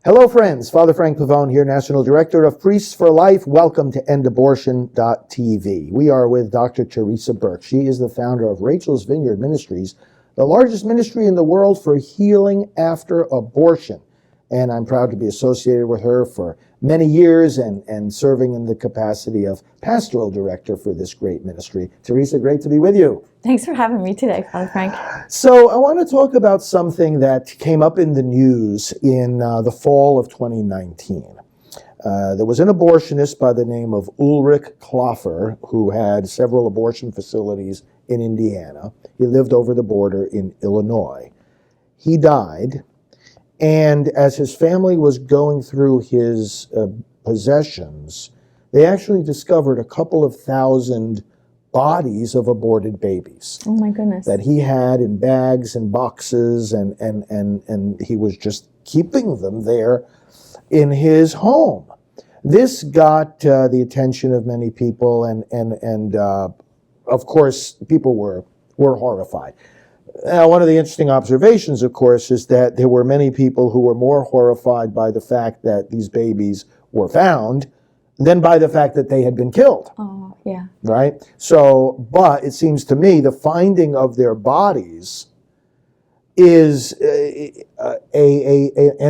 Hello, friends. Father Frank Pavone here, National Director of Priests for Life. Welcome to EndAbortion.tv. We are with Dr. Theresa Burke. She is the founder of Rachel's Vineyard Ministries, the largest ministry in the world for healing after abortion. And I'm proud to be associated with her for many years and serving in the capacity of pastoral director for this great ministry. Theresa, great to be with you. Thanks for having me today, Father Frank. So I want to talk about something that came up in the news in the fall of 2019. There was an abortionist by the name of Ulrich Klopfer who had several abortion facilities in Indiana. He lived over the border in Illinois. He died, and as his family was going through his possessions, they actually discovered a couple of thousand bodies of aborted babies. Oh my goodness. That he had in bags and boxes, and he was just keeping them there in his home. This got the attention of many people, and of course, people were horrified. Now, one of the interesting observations, of course, is that there were many people who were more horrified by the fact that these babies were found than by the fact that they had been killed. Oh, yeah. Right? So, but it seems to me the finding of their bodies is an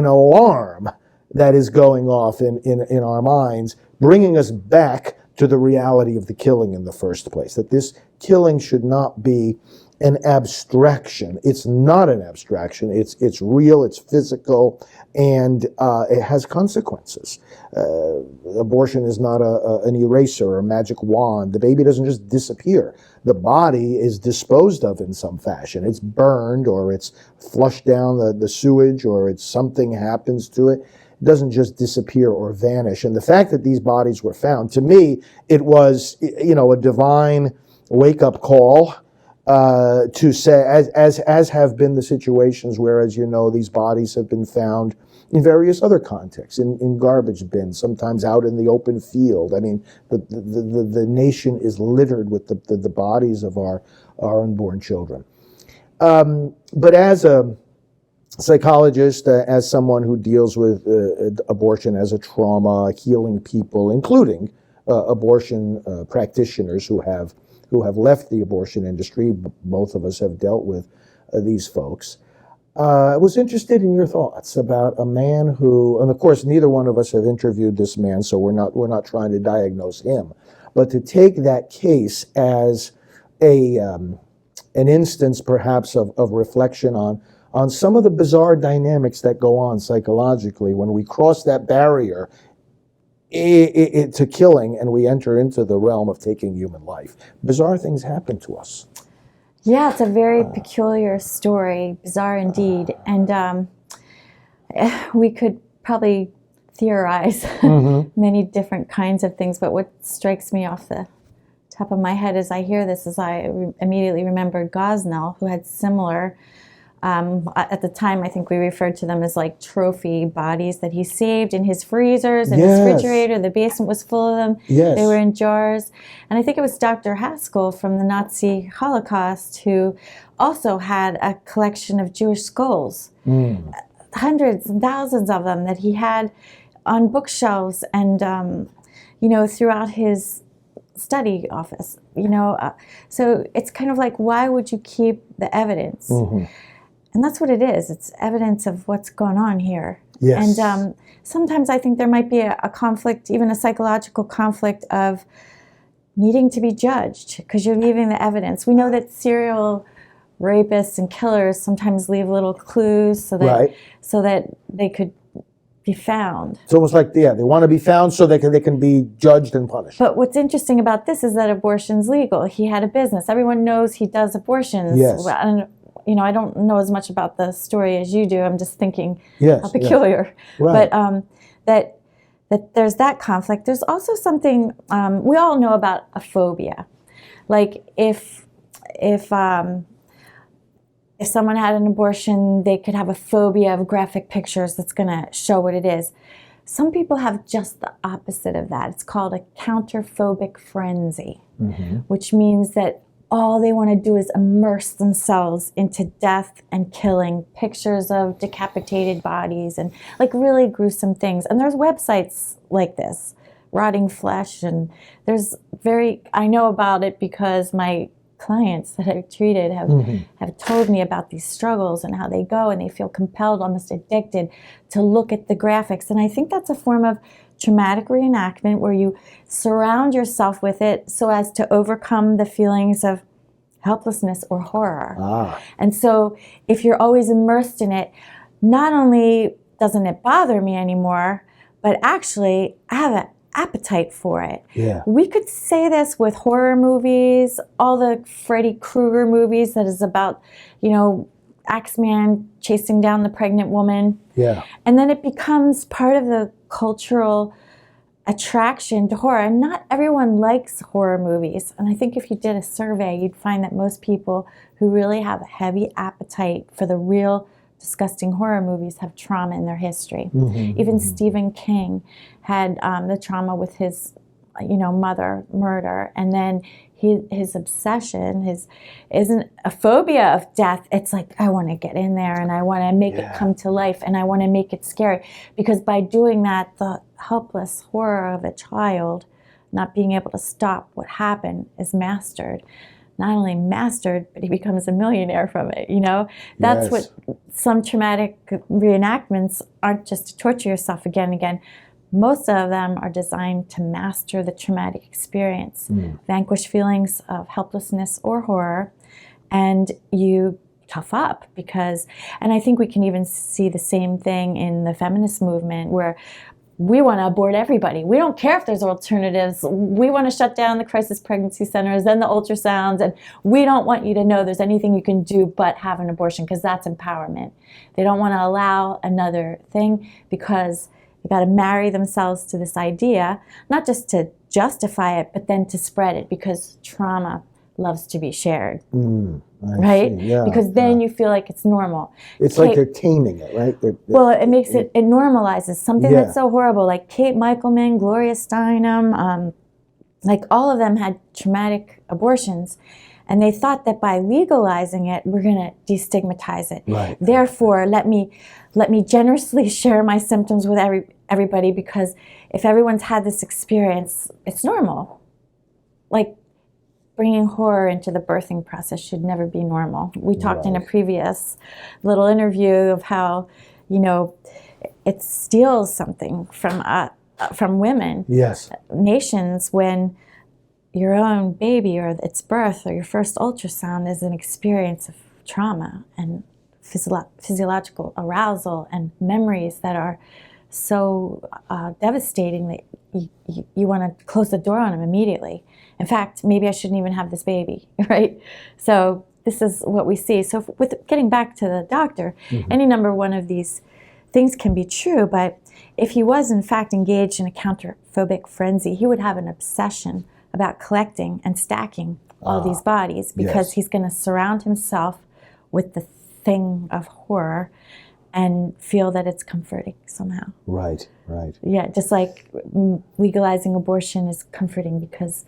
alarm that is going off in our minds, bringing us back to the reality of the killing in the first place, that this killing should not be an abstraction. It's not an abstraction. It's real, it's physical, and it has consequences. Abortion is not an eraser or a magic wand. The baby doesn't just disappear. The body is disposed of in some fashion. It's burned, or it's flushed down the sewage, or it's something happens to it. It doesn't just disappear or vanish. And the fact that these bodies were found, to me, it was, a divine wake-up call. To say, as have been the situations where, as you know, these bodies have been found in various other contexts, in garbage bins, sometimes out in the open field. I mean, the nation is littered with the bodies of our unborn children. But as a psychologist, as someone who deals with abortion as a trauma, healing people, including abortion practitioners who have left the abortion industry. Both of us have dealt with these folks. I was interested in your thoughts about a man who, and of course, neither one of us have interviewed this man, so we're not trying to diagnose him, but to take that case as an instance, perhaps, of reflection on some of the bizarre dynamics that go on psychologically when we cross that barrier to killing, and we enter into the realm of taking human life. Bizarre things happen to us. Yeah, it's a very peculiar story, bizarre indeed. And we could probably theorize many different kinds of things, but what strikes me off the top of my head as I hear this is I immediately remember Gosnell, who had similar, at the time, I think we referred to them as like trophy bodies that he saved in his freezers and his refrigerator. The basement was full of them. Yes. They were in jars. And I think it was Dr. Haskell from the Nazi Holocaust who also had a collection of Jewish skulls, hundreds and thousands of them that he had on bookshelves and, throughout his study office. So it's kind of like, why would you keep the evidence? And that's what it is. It's evidence of what's going on here. Yes. And sometimes I think there might be a conflict, even a psychological conflict of needing to be judged because you're leaving the evidence. We know that serial rapists and killers sometimes leave little clues so that they could be found. It's almost like, they want to be found so they can be judged and punished. But what's interesting about this is that abortion's legal. He had a business. Everyone knows he does abortions. Yes. And I don't know as much about the story as you do. I'm just thinking how peculiar. Right. But that there's that conflict. There's also something we all know about a phobia. Like if someone had an abortion, they could have a phobia of graphic pictures that's going to show what it is. Some people have just the opposite of that. It's called a counterphobic frenzy, which means that all they want to do is immerse themselves into death and killing, pictures of decapitated bodies and like really gruesome things. And there's websites like this, Rotting Flesh, and I know about it because my clients that I've treated have told me about these struggles and how they go and they feel compelled, almost addicted, to look at the graphics. And I think that's a form of traumatic reenactment where you surround yourself with it so as to overcome the feelings of helplessness or horror. And so if you're always immersed in it, not only doesn't it bother me anymore, but actually I have an appetite for it. Yeah. We could say this with horror movies, all the Freddy Krueger movies that is about, Axeman chasing down the pregnant woman. Yeah. And then it becomes part of the cultural attraction to horror. And not everyone likes horror movies. And I think if you did a survey, you'd find that most people who really have a heavy appetite for the real disgusting horror movies have trauma in their history. Even Stephen King had the trauma with his, mother murder, and then his obsession, isn't a phobia of death. It's like, I want to get in there and I want to make it come to life and I want to make it scary, because by doing that, the helpless horror of a child not being able to stop what happened is mastered. Not only mastered, but he becomes a millionaire from it, That's what some traumatic reenactments aren't, just to torture yourself again and again. Most of them are designed to master the traumatic experience, vanquish feelings of helplessness or horror, and you tough up and I think we can even see the same thing in the feminist movement, where we want to abort everybody. We don't care if there's alternatives. We want to shut down the crisis pregnancy centers and the ultrasounds, and we don't want you to know there's anything you can do but have an abortion, because that's empowerment. They don't want to allow another thing, because they got to marry themselves to this idea, not just to justify it, but then to spread it, because trauma loves to be shared. Right? Yeah, because then you feel like it's normal. It's like they're taming it, right? Well, it makes it normalizes something that's so horrible, like Kate Michelman, Gloria Steinem, like all of them had traumatic abortions, and they thought that by legalizing it, we're going to destigmatize it. Right. Therefore, let me generously share my symptoms with everybody, because if everyone's had this experience, it's normal. Like, bringing horror into the birthing process should never be normal. We talked in a previous little interview of how, it steals something from women. Yes. Nations, when your own baby or its birth or your first ultrasound is an experience of trauma and physiological arousal and memories that are so devastating that you want to close the door on them immediately. In fact, maybe I shouldn't even have this baby, right? So this is what we see. So with getting back to the doctor, any number one of these things can be true, but if he was in fact engaged in a counterphobic frenzy, he would have an obsession about collecting and stacking all these bodies, because he's going to surround himself with the thing of horror and feel that it's comforting somehow. Right. Yeah, just like legalizing abortion is comforting, because,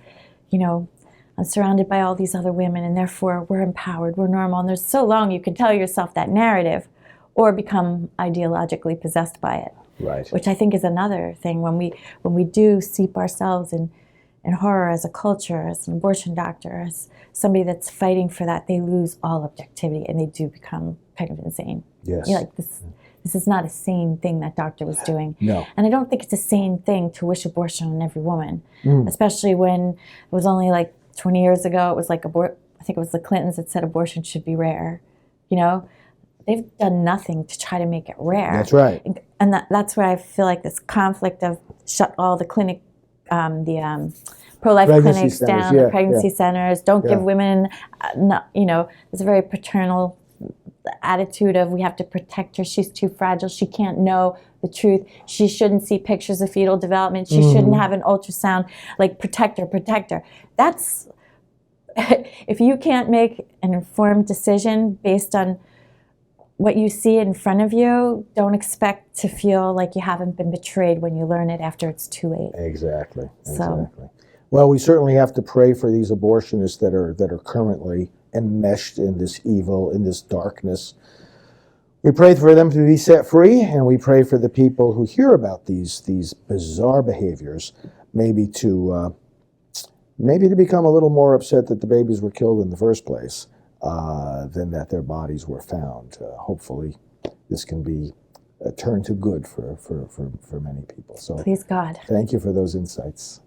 I'm surrounded by all these other women and therefore we're empowered, we're normal. And there's so long you can tell yourself that narrative or become ideologically possessed by it. Right. Which I think is another thing. When we do seep ourselves in horror as a culture, as an abortion doctor, as somebody that's fighting for that, they lose all objectivity and they do become kind of insane. Yes. You're like, this is not a sane thing that doctor was doing. No. And I don't think it's a sane thing to wish abortion on every woman, especially when it was only like 20 years ago, it was like I think it was the Clintons that said abortion should be rare. They've done nothing to try to make it rare. That's right. And that's where I feel like this conflict of shut all the clinic, the pro-life clinics down, the pregnancy centers, don't give women, there's a very paternal attitude of we have to protect her, she's too fragile, she can't know the truth, she shouldn't see pictures of fetal development, she shouldn't have an ultrasound, like protect her. That's, if you can't make an informed decision based on what you see in front of you, don't expect to feel like you haven't been betrayed when you learn it after it's too late. Exactly. So. Well, we certainly have to pray for these abortionists that are currently enmeshed in this evil, in this darkness. We pray for them to be set free, and we pray for the people who hear about these bizarre behaviors, maybe to become a little more upset that the babies were killed in the first place than that their bodies were found. Hopefully, this can be turned to good for many people. So, Please God. Thank you for those insights.